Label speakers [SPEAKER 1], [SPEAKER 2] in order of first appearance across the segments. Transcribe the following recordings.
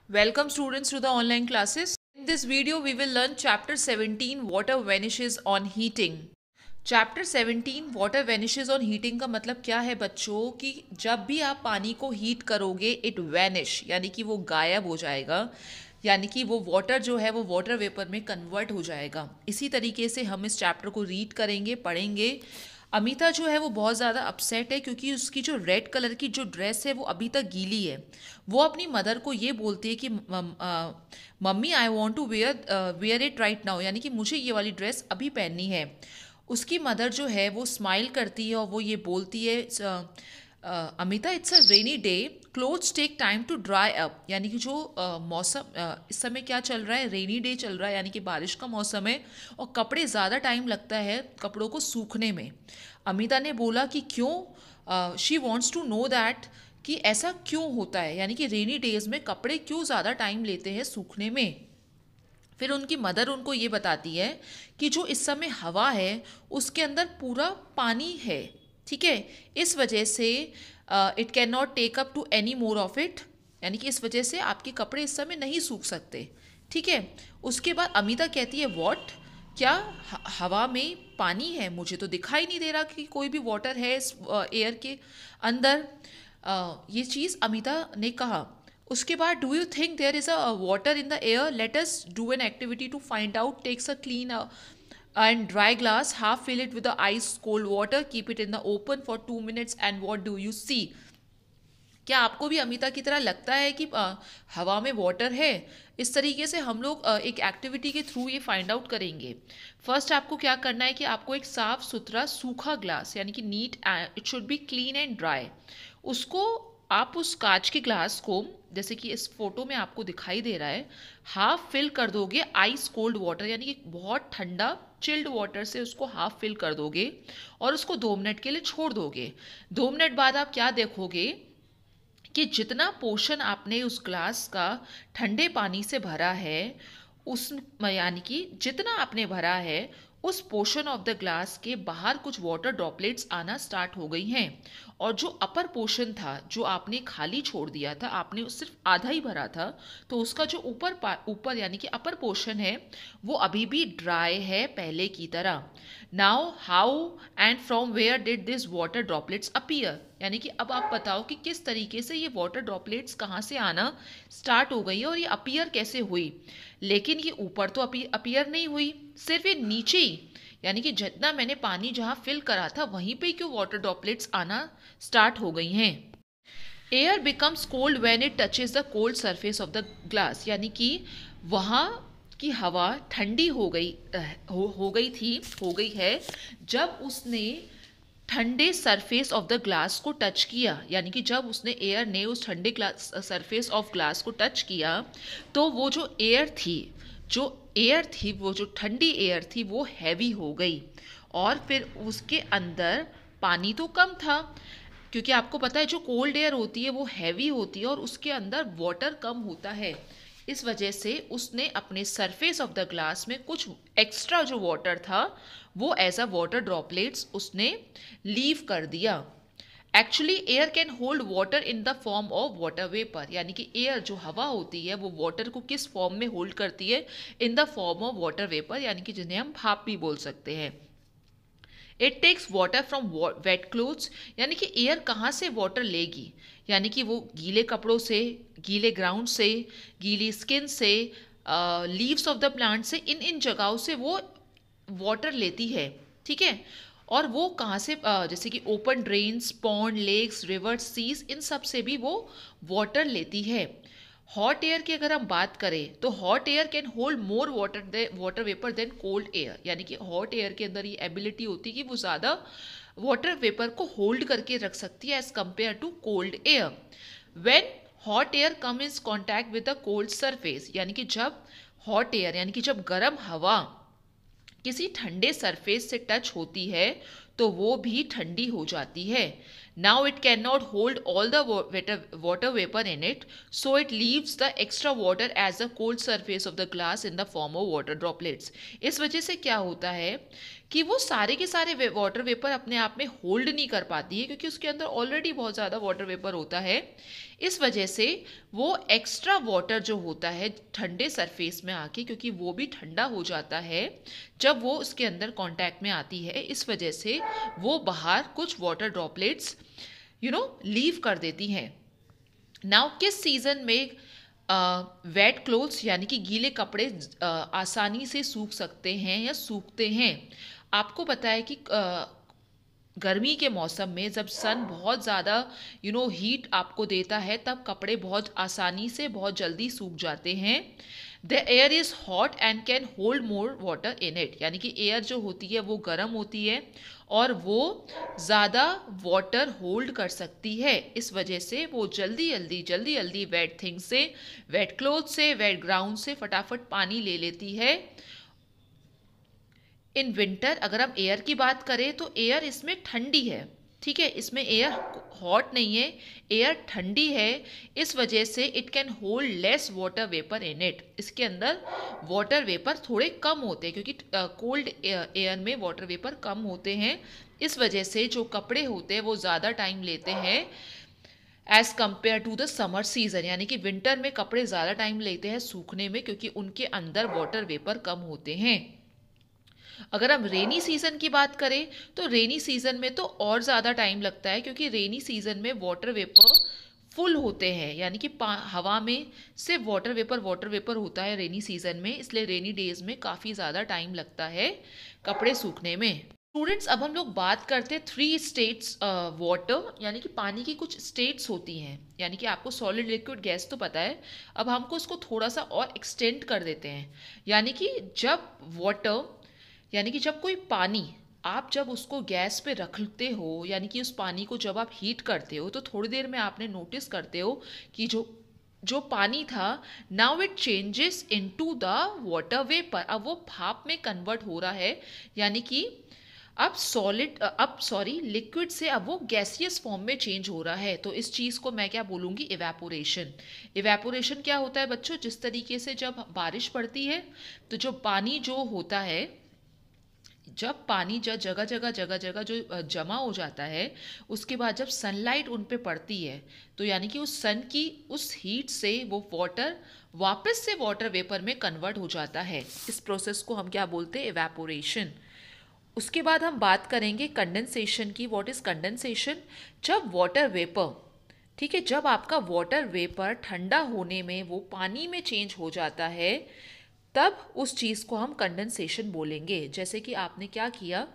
[SPEAKER 1] Welcome students to the online classes. In this video we will learn chapter 17 water vanishes on heating. Chapter 17 water vanishes on heating का मतलब क्या है बच्चों कि जब भी आप पानी को हीट करोगे इट वैनिश यानी कि वो गायब हो जाएगा, यानी कि वो वाटर जो है वो वाटर वेपर में कन्वर्ट हो जाएगा। इसी तरीके से हम इस चैप्टर को रीड करेंगे, पढ़ेंगे। अमिता जो है वो बहुत ज़्यादा अपसेट है क्योंकि उसकी जो रेड कलर की जो ड्रेस है वो अभी तक गीली है। वो अपनी मदर को ये बोलती है कि mummy I want to wear it right now, यानी कि मुझे ये वाली ड्रेस अभी पहननी है। उसकी मदर जो है वो स्माइल करती है और वो ये बोलती है Amita it's a rainy day, clothes take time to dry up, यानी कि जो मौसम इस समय क्या चल रहा है, रेनी डे चल रहा है, यानी कि बारिश का मौसम है और कपड़े ज़्यादा टाइम लगता है कपड़ों को सूखने में। अमिता ने बोला कि क्यों, she wants to know that कि ऐसा क्यों होता है, यानी कि रेनी डेज में कपड़े क्यों ज़्यादा टाइम लेते हैं सूखने में। फिर उनकी मदर उनको ये बताती है कि जो इस समय हवा है उसके अंदर पूरा पानी है, ठीक है, इस वजह से it can not take up to any more of it, यानी कि इस वजह से आपके कपड़े इस समय नहीं सूख सकते, ठीक है। उसके बाद अमिता कहती है व्हाट, क्या हवा में पानी है? मुझे तो दिखाई नहीं दे रहा कि कोई भी वाटर है इस एयर के अंदर। ये चीज़ अमिता ने कहा। उसके बाद do you think there is a water in the air, let us do an activity to find out, takes a clean and dry glass, half fill it with the ice cold water, keep it in the open for 2 minutes and what do you see? क्या आपको भी अमिता की तरह लगता है कि हवा में वाटर है? इस तरीके से हम लोग एक एक्टिविटी के थ्रू ये फाइंड आउट करेंगे। फर्स्ट आपको क्या करना है कि आपको एक साफ सुथरा सूखा ग्लास, यानी कि neat, it should be clean and dry, उसको आप उस कांच के ग्लास को, जैसे कि इस फोटो में आपको दिखाई दे रहा है, हाफ फिल कर दोगे आइस कोल्ड वाटर, यानी कि बहुत ठंडा चिल्ड वाटर से उसको हाफ फिल कर दोगे और उसको 2 मिनट के लिए छोड़ दोगे। 2 मिनट बाद आप क्या देखोगे कि जितना पोर्शन आपने उस ग्लास का ठंडे पानी से भरा है, उस, यानी कि जितना आपने भरा है उस पोर्शन ऑफ द ग्लास के बाहर कुछ वाटर ड्रॉपलेट्स आना स्टार्ट हो गई हैं, और जो अपर पोर्शन था जो आपने खाली छोड़ दिया था, आपने सिर्फ आधा ही भरा था, तो उसका जो ऊपर यानी कि अपर पोर्शन है वो अभी भी ड्राई है पहले की तरह। Now how and from where did this water droplets appear, यानी कि अब आप बताओ कि किस तरीके से ये वाटर ड्रॉपलेट्स कहाँ से आना स्टार्ट हो गई है और ये अपीयर कैसे हुई। लेकिन ये ऊपर तो अपीयर नहीं हुई, सिर्फ ये नीचे ही, यानी कि जितना मैंने पानी जहाँ फिल करा था वहीं पे क्यों वाटर ड्रॉपलेट्स आना स्टार्ट हो गई हैं। Air becomes cold when it touches the cold surface of the glass, यानी कि वहाँ की हवा ठंडी हो गई, हो गई है जब उसने ठंडे सरफेस ऑफ द ग्लास को टच किया, यानी कि जब उसने एयर ने उस ठंडे ग्लास सरफेस ऑफ ग्लास को टच किया तो वो जो एयर थी वो जो ठंडी एयर थी वो हैवी हो गई, और फिर उसके अंदर पानी तो कम था, क्योंकि आपको पता है जो कोल्ड एयर होती है वो हैवी होती है और उसके अंदर वाटर कम होता है। इस वजह से उसने अपने सरफेस ऑफ द ग्लास में कुछ एक्स्ट्रा जो वाटर था वो एज अ वाटर ड्रॉपलेट्स उसने लीव कर दिया। Actually air can hold water in the form of water vapour, यानी कि एयर जो हवा होती है वो वाटर को किस फॉर्म में होल्ड करती है, in the form of water vapour, यानी कि जिन्हें हम भाप भी बोल सकते हैं। It takes water from wet clothes, यानी कि एयर कहाँ से वाटर लेगी, यानी कि वो गीले कपड़ों से, गीले ग्राउंड से, गीली स्किन से, लीव्स ऑफ द प्लांट से, इन जगहों से वो वाटर लेती है, ठीक है। और वो कहाँ से, जैसे कि open drains, pond, lakes, rivers, seas, इन सब से भी वो वाटर लेती है। हॉट एयर की अगर हम बात करें तो hot air can hold more water vapour then cold air, यानी कि हॉट एयर के अंदर ये एबिलिटी होती है कि वो ज़्यादा वाटर वेपर को होल्ड करके रख सकती है as compare to cold air. When hot air come in contact with the cold surface, यानी कि जब हॉट एयर यानी कि जब गर्म हवा किसी ठंडे सरफेस से टच होती है तो वो भी ठंडी हो जाती है। Now it can not hold all the water vapour in it, so it leaves the extra water as the cold surface of the glass in the form of water droplets. इस वजह से क्या होता है कि वो सारे के सारे वाटर वेपर अपने आप में होल्ड नहीं कर पाती है, क्योंकि उसके अंदर ऑलरेडी बहुत ज़्यादा वाटर वेपर होता है। इस वजह से वो एक्स्ट्रा वाटर जो होता है ठंडे सरफेस में आके, क्योंकि वो भी ठंडा हो जाता है जब वो उसके अंदर कांटेक्ट में आती है, इस वजह से वो बाहर कुछ वाटर ड्रॉपलेट्स लीव कर देती हैं। नाउ किस सीजन में वेट क्लोथ्स यानी कि गीले कपड़े आसानी से सूख सकते हैं या सूखते हैं? आपको पता है कि गर्मी के मौसम में जब सन बहुत ज़्यादा हीट आपको देता है, तब कपड़े बहुत आसानी से बहुत जल्दी सूख जाते हैं। The air is hot and can hold more water in it, यानी कि एयर जो होती है वो गर्म होती है और वो ज़्यादा वाटर होल्ड कर सकती है। इस वजह से वो जल्दी जल्दी जल्दी जल्दी वेट थिंग से, वेट क्लोथ से, वेट ग्राउंड से फटाफट पानी ले लेती है। इन विंटर अगर हम एयर की बात करें तो एयर इसमें ठंडी है, ठीक है, इसमें एयर हॉट नहीं है, एयर ठंडी है। इस वजह से it can hold less water vapour in it, इसके अंदर वाटर वेपर थोड़े कम होते हैं, क्योंकि कोल्ड एयर में वाटर वेपर कम होते हैं। इस वजह से जो कपड़े होते हैं वो ज़्यादा टाइम लेते हैं as compare to the summer season, यानी कि विंटर में कपड़े ज़्यादा टाइम लेते हैं सूखने में, क्योंकि उनके अंदर वाटर वेपर कम होते हैं। अगर हम रेनी सीजन की बात करें तो रेनी सीजन में तो और ज़्यादा टाइम लगता है, क्योंकि रेनी सीजन में वाटर वेपर फुल होते हैं, यानी कि हवा में से वाटर वेपर होता है रेनी सीजन में, इसलिए रेनी डेज में काफ़ी ज़्यादा टाइम लगता है कपड़े सूखने में। स्टूडेंट्स, अब हम लोग बात करते हैं 3 स्टेट्स वाटर, यानी कि पानी की कुछ स्टेट्स होती हैं, यानी कि आपको सॉलिड लिक्विड गैस तो पता है, अब हमको इसको थोड़ा सा और एक्सटेंड कर देते हैं। यानी कि जब वाटर, यानी कि जब कोई पानी आप जब उसको गैस पे रखते हो, यानी कि उस पानी को जब आप हीट करते हो, तो थोड़ी देर में आपने नोटिस करते हो कि जो जो पानी था, now it changes into the water vapour, अब वो भाप में कन्वर्ट हो रहा है, यानी कि लिक्विड से अब वो गैसियस फॉर्म में चेंज हो रहा है। तो इस चीज़ को मैं क्या बोलूँगी? इवेपोरेशन। इवेपोरेशन क्या होता है बच्चों? जिस तरीके से जब बारिश पड़ती है तो जो पानी जो होता है, जब पानी जगह जगह जो जमा हो जाता है, उसके बाद जब सनलाइट उन पे पड़ती है, तो यानी कि उस सन की उस हीट से वो वाटर वापस से वाटर वेपर में कन्वर्ट हो जाता है। इस प्रोसेस को हम क्या बोलते हैं? इवेपोरेशन। उसके बाद हम बात करेंगे कंडेंसेशन की। What is condensation? जब वाटर वेपर, ठीक है, जब आपका वाटर वेपर ठंडा होने में वो पानी में चेंज हो जाता है, तब उस चीज़ को हम कंडेंसेशन बोलेंगे। जैसे कि आपने क्या किया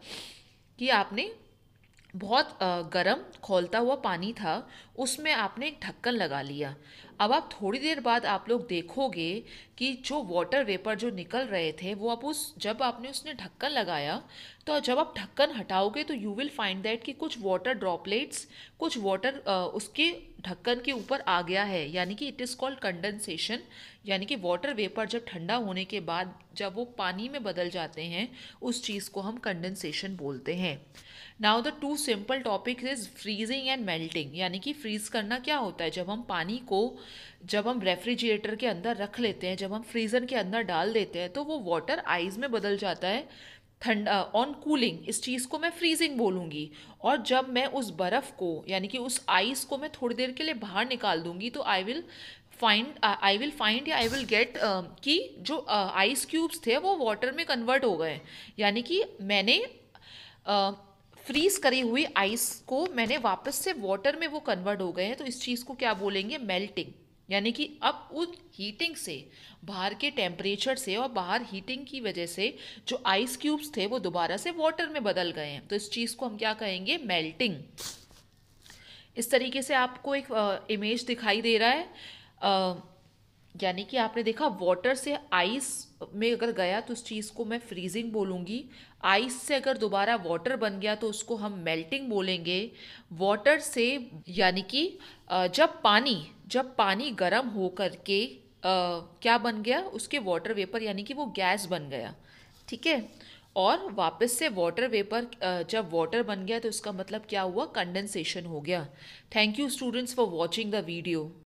[SPEAKER 1] कि आपने बहुत गर्म खौलता हुआ पानी था, उसमें आपने एक ढक्कन लगा लिया। अब आप थोड़ी देर बाद आप लोग देखोगे कि जो वाटर वेपर जो निकल रहे थे वो अब जब आपने उसने ढक्कन लगाया, तो जब आप ढक्कन हटाओगे तो यू विल फाइंड दैट कि कुछ वाटर ड्रॉपलेट्स, कुछ वाटर उसके ढक्कन के ऊपर आ गया है, यानी कि इट इज़ कॉल्ड कंडेंसेशन। यानी कि वाटर वेपर जब ठंडा होने के बाद जब वो पानी में बदल जाते हैं, उस चीज़ को हम कंडेंसेशन बोलते हैं। Now the 2 simple topic is freezing and melting. यानी कि फ्रीज करना क्या होता है? जब हम पानी को, जब हम रेफ्रिजरेटर के अंदर रख लेते हैं, जब हम फ्रीज़र के अंदर डाल देते हैं, तो वो वाटर आइस में बदल जाता है ठंडा ऑन कूलिंग, इस चीज़ को मैं फ्रीजिंग बोलूँगी। और जब मैं उस बर्फ़ को, यानी कि उस आइस को मैं थोड़ी देर के लिए बाहर निकाल दूंगी, तो आई विल फाइंड या आई विल गेट कि जो आइस क्यूब्स थे वो वाटर में कन्वर्ट हो गए, यानी कि मैंने फ्रीज करी हुई आइस को मैंने वापस से वाटर में वो कन्वर्ट हो गए हैं। तो इस चीज़ को क्या बोलेंगे? मेल्टिंग। यानी कि अब उन हीटिंग से, बाहर के टेम्परेचर से और बाहर हीटिंग की वजह से जो आइस क्यूब्स थे वो दोबारा से वाटर में बदल गए हैं, तो इस चीज़ को हम क्या कहेंगे? मेल्टिंग। इस तरीके से आपको एक इमेज दिखाई दे रहा है, यानी कि आपने देखा वाटर से आइस में अगर गया तो उस चीज़ को मैं फ्रीजिंग बोलूँगी। आइस से अगर दोबारा वाटर बन गया तो उसको हम मेल्टिंग बोलेंगे। वाटर से, यानी कि जब पानी गर्म हो करके क्या बन गया? उसके वाटर वेपर, यानी कि वो गैस बन गया, ठीक है। और वापस से वाटर वेपर जब वाटर बन गया तो इसका मतलब क्या हुआ? कंडेंसेशन हो गया। Thank you students for watching the video.